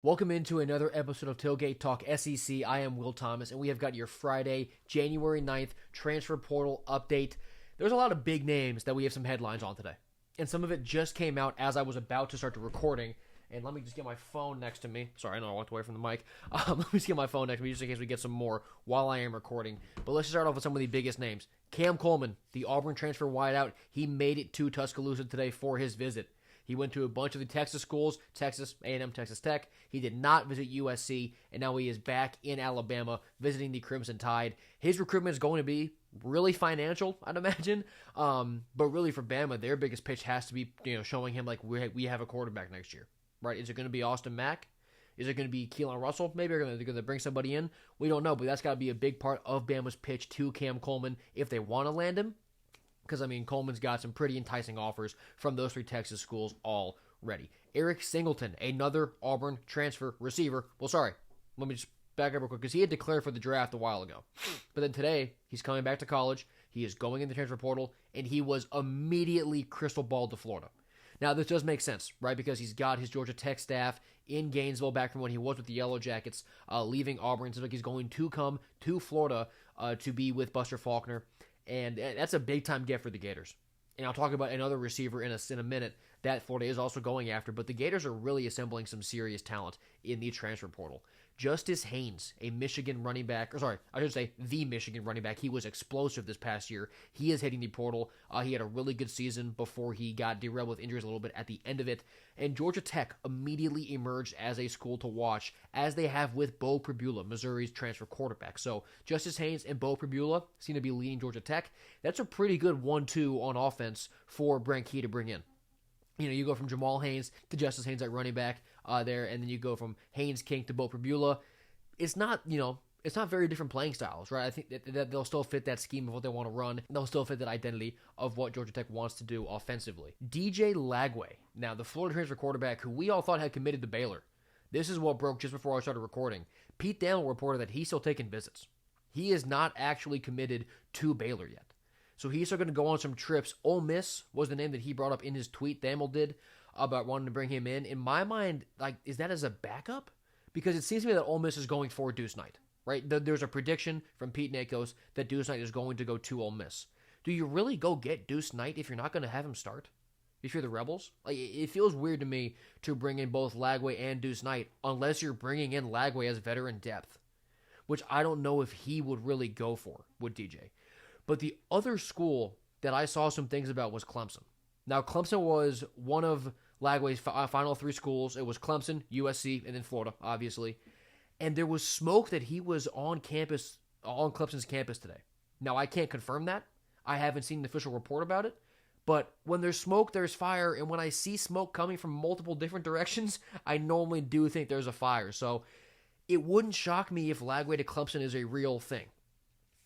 Welcome into another episode of Tailgate Talk SEC. I am Will Thomas, and we have got your Friday, January 9th transfer portal update. There's a lot of big names that we have some headlines on today, and some of it just came out as I was about to start the recording. And let me just get my phone next to me. Sorry, I know I walked away from the mic. Let me just get my phone next to me just in case we get some more while I am recording. But let's just start off with some of the biggest names. Cam Coleman, the Auburn transfer wideout, he made it to Tuscaloosa today for his visit. He went to a bunch of the Texas schools, Texas A&M, Texas Tech. He did not visit USC, and now he is back in Alabama visiting the Crimson Tide. His recruitment is going to be really financial, I'd imagine. But really for Bama, their biggest pitch has to be, showing him like we have a quarterback next year, right? Is it going to be Austin Mack? Is it going to be Keelan Russell? Maybe they're going to bring somebody in. We don't know, but that's got to be a big part of Bama's pitch to Cam Coleman if they want to land him. Because, Coleman's got some pretty enticing offers from those three Texas schools already. Eric Singleton, another Auburn transfer receiver. Well, sorry, let me just back up real quick, because he had declared for the draft a while ago. But then today, he's coming back to college. He is going in the transfer portal, and he was immediately crystal balled to Florida. Now, this does make sense, right? Because he's got his Georgia Tech staff in Gainesville back from when he was with the Yellow Jackets, leaving Auburn. So like he's going to come to Florida to be with Buster Faulkner. And that's a big-time get for the Gators. And I'll talk about another receiver in a minute that Florida is also going after. But the Gators are really assembling some serious talent in the transfer portal. Justice Haynes, a Michigan running back, I should say the Michigan running back. He was explosive this past year. He is hitting the portal. He had a really good season before he got derailed with injuries a little bit at the end of it. And Georgia Tech immediately emerged as a school to watch, as they have with Bo Pribula, Missouri's transfer quarterback. So Justice Haynes and Bo Pribula seem to be leading Georgia Tech. That's a pretty good 1-2 on offense for Brent Key to bring in. You go from Jamal Haynes to Justice Haynes at running back there, and then you go from Haynes King to Bo Pribula. It's not, it's not very different playing styles, right? I think that they'll still fit that scheme of what they want to run. They'll still fit that identity of what Georgia Tech wants to do offensively. DJ Lagway, now the Florida transfer quarterback who we all thought had committed to Baylor. This is what broke just before I started recording. Pete Thamel reported that he's still taking visits. He is not actually committed to Baylor yet. So he's still going to go on some trips. Ole Miss was the name that he brought up in his tweet, Thamel did, about wanting to bring him in. In my mind, is that as a backup? Because it seems to me that Ole Miss is going for Deuce Knight, right? There's a prediction from Pete Nakos that Deuce Knight is going to go to Ole Miss. Do you really go get Deuce Knight if you're not going to have him start? If you're the Rebels? It feels weird to me to bring in both Lagway and Deuce Knight unless you're bringing in Lagway as veteran depth, which I don't know if he would really go for with DJ. But the other school that I saw some things about was Clemson. Now, Clemson was one of Lagway's final three schools. It was Clemson, USC, and then Florida, obviously. And there was smoke that he was on campus, on Clemson's campus today. Now, I can't confirm that. I haven't seen an official report about it. But when there's smoke, there's fire. And when I see smoke coming from multiple different directions, I normally do think there's a fire. So it wouldn't shock me if Lagway to Clemson is a real thing.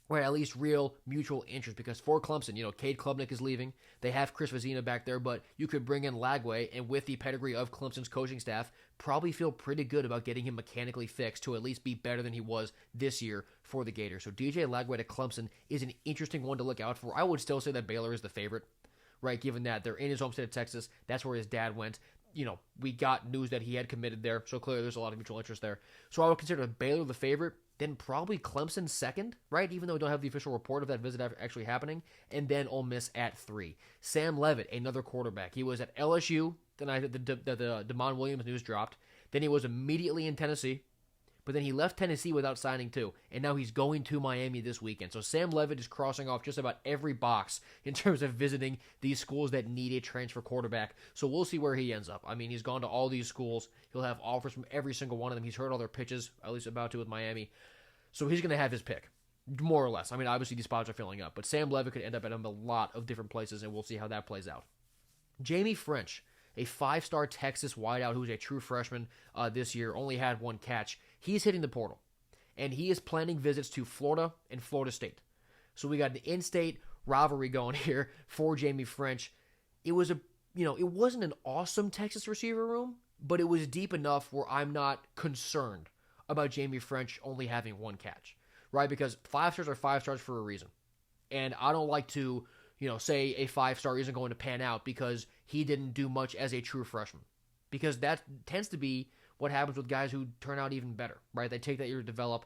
Right, at least real mutual interest, because for Clemson, Cade Klubnik is leaving. They have Chris Vizina back there, but you could bring in Lagway, and with the pedigree of Clemson's coaching staff, probably feel pretty good about getting him mechanically fixed to at least be better than he was this year for the Gators. So DJ Lagway to Clemson is an interesting one to look out for. I would still say that Baylor is the favorite, right, given that they're in his home state of Texas. That's where his dad went. We got news that he had committed there, so clearly there's a lot of mutual interest there. So I would consider Baylor the favorite, then probably Clemson second, right? Even though we don't have the official report of that visit actually happening, and then Ole Miss at 3. Sam Leavitt, another quarterback. He was at LSU the night that the Damon Williams news dropped. Then he was immediately in Tennessee, but then he left Tennessee without signing too, and now he's going to Miami this weekend. So Sam Leavitt is crossing off just about every box in terms of visiting these schools that need a transfer quarterback. So we'll see where he ends up. He's gone to all these schools. He'll have offers from every single one of them. He's heard all their pitches, at least about to with Miami. So he's going to have his pick, more or less. Obviously these spots are filling up, but Sam Leavitt could end up at a lot of different places, and we'll see how that plays out. Jamie French, a 5-star Texas wideout who's a true freshman this year, only had one catch. He's hitting the portal, and he is planning visits to Florida and Florida State. So we got an in-state rivalry going here for Jamie French. It was it wasn't an awesome Texas receiver room, but it was deep enough where I'm not concerned about Jamie French only having one catch, right? Because 5 stars are 5 stars for a reason. And I don't like to, say a 5-star isn't going to pan out because he didn't do much as a true freshman. Because that tends to be what happens with guys who turn out even better, right? They take that year to develop.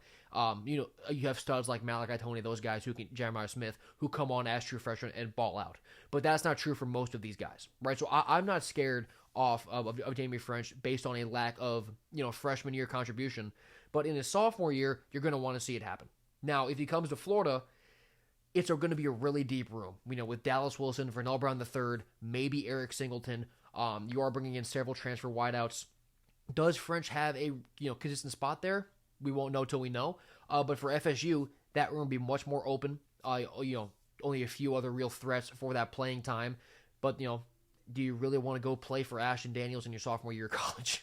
You have studs like Malachi Tony, those guys Jeremiah Smith, who come on as true freshmen and ball out. But that's not true for most of these guys, right? So I'm not scared off of Jamie French based on a lack of, freshman year contribution. But in his sophomore year, you're going to want to see it happen. Now, if he comes to Florida, it's going to be a really deep room. With Dallas Wilson, Vernell Brown III, maybe Eric Singleton. You are bringing in several transfer wideouts. Does French have a consistent spot there? We won't know till we know. But for FSU, that room will be much more open. Only a few other real threats for that playing time. But, do you really want to go play for Ashton Daniels in your sophomore year of college?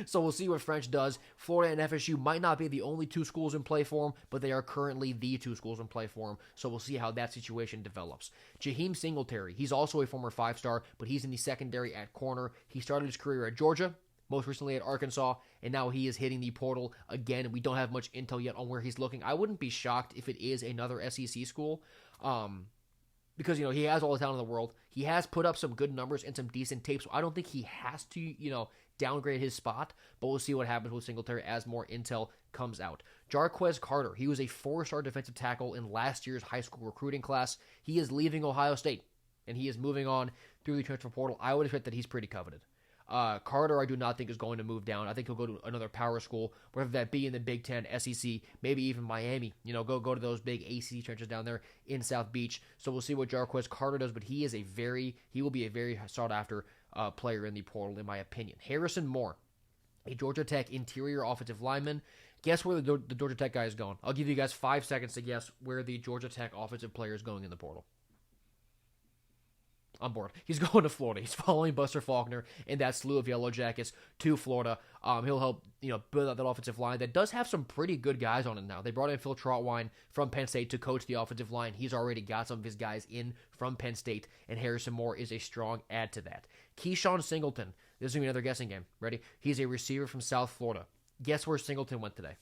So we'll see what French does. Florida and FSU might not be the only two schools in play for him, but they are currently the two schools in play for him. So we'll see how that situation develops. Jaheim Singletary, he's also a former 5-star, but he's in the secondary at corner. He started his career at Georgia, most recently at Arkansas, and now he is hitting the portal again, and we don't have much intel yet on where he's looking. I wouldn't be shocked if it is another SEC school, because, he has all the talent in the world. He has put up some good numbers and some decent tape, so I don't think he has to, downgrade his spot, but we'll see what happens with Singletary as more intel comes out. Jarquez Carter, he was a 4-star defensive tackle in last year's high school recruiting class. He is leaving Ohio State, and he is moving on through the transfer portal. I would expect that he's pretty coveted. Carter, I do not think is going to move down. I think he'll go to another power school, whether that be in the Big Ten, SEC, maybe even Miami. Go to those big ACC trenches down there in South Beach. So we'll see what Jarquez Carter does, but he will be a very sought after player in the portal, in my opinion. Harrison Moore, a Georgia Tech interior offensive lineman. Guess where the Georgia Tech guy is going? I'll give you guys 5 seconds to guess where the Georgia Tech offensive player is going in the portal. I'm bored. He's going to Florida. He's following Buster Faulkner and that slew of Yellow Jackets to Florida. He'll help build out that offensive line that does have some pretty good guys on it now. They brought in Phil Trautwein from Penn State to coach the offensive line. He's already got some of his guys in from Penn State, and Harrison Moore is a strong add to that. Keyshawn Singleton. This is going to be another guessing game. Ready? He's a receiver from South Florida. Guess where Singleton went today?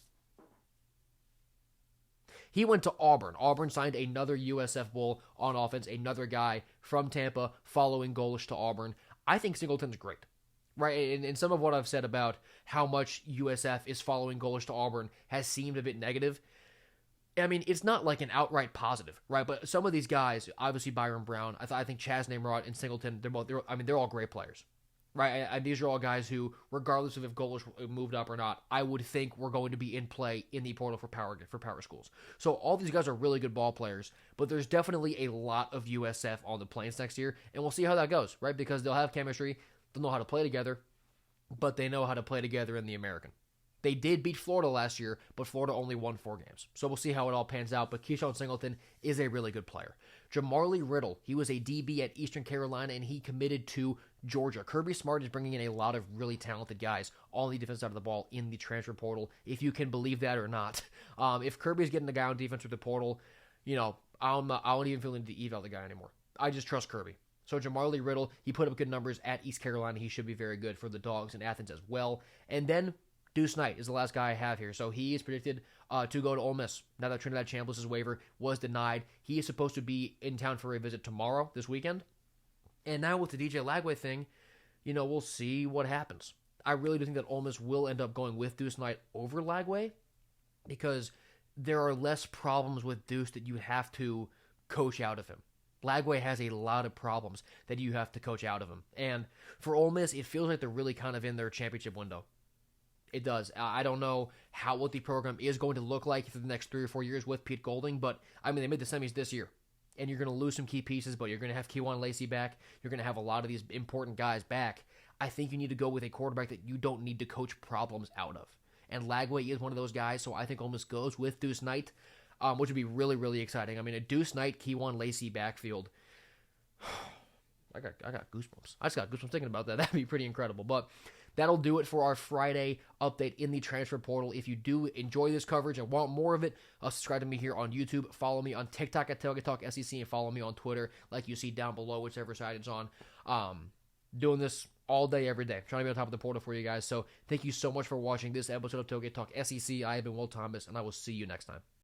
He went to Auburn. Auburn signed another USF Bull on offense, another guy from Tampa following Golesh to Auburn. I think Singleton's great, right? And some of what I've said about how much USF is following Golesh to Auburn has seemed a bit negative. I mean, it's not like an outright positive, right? But some of these guys, obviously Byron Brown, I think Chaz Namrod and Singleton, they're all great players. Right, these are all guys who, regardless of if Golesh moved up or not, I would think we're going to be in play in the portal for power schools. So all these guys are really good ball players, but there's definitely a lot of USF on the Plains next year, and we'll see how that goes, right? Because they'll have chemistry, they'll know how to play together, but they know how to play together in the American. They did beat Florida last year, but Florida only won 4 games. So we'll see how it all pans out, but Keyshawn Singleton is a really good player. Jamari Riddle, he was a DB at Eastern Carolina, and he committed to Georgia. Kirby Smart is bringing in a lot of really talented guys on the defense side of the ball in the transfer portal, if you can believe that or not. If Kirby's getting the guy on defense with the portal, I don't even feel the need to eval the guy anymore. I just trust Kirby. So Jamari Riddle, he put up good numbers at East Carolina. He should be very good for the Dogs in Athens as well. And then Deuce Knight is the last guy I have here. So he is predicted to go to Ole Miss. Now that Trinidad Chambliss' waiver was denied, he is supposed to be in town for a visit tomorrow, this weekend. And now with the DJ Lagway thing, we'll see what happens. I really do think that Ole Miss will end up going with Deuce Knight over Lagway, because there are less problems with Deuce that you have to coach out of him. Lagway has a lot of problems that you have to coach out of him. And for Ole Miss, it feels like they're really kind of in their championship window. It does. I don't know what the program is going to look like for the next 3 or 4 years with Pete Golding, but they made the semis this year. And you're going to lose some key pieces, but you're going to have Kewan Lacey back. You're going to have a lot of these important guys back. I think you need to go with a quarterback that you don't need to coach problems out of. And Lagway is one of those guys, so I think Ole Miss goes with Deuce Knight, which would be really, really exciting. A Deuce Knight, Kewan Lacey backfield. I got goosebumps. I just got goosebumps thinking about that. That'd be pretty incredible. But that'll do it for our Friday update in the transfer portal. If you do enjoy this coverage and want more of it, subscribe to me here on YouTube. Follow me on TikTok at Tailgate Talk SEC, and follow me on Twitter, like you see down below, whichever side it's on. Doing this all day, every day, trying to be on top of the portal for you guys. So thank you so much for watching this episode of Tailgate Talk SEC. I have been Will Thomas, and I will see you next time.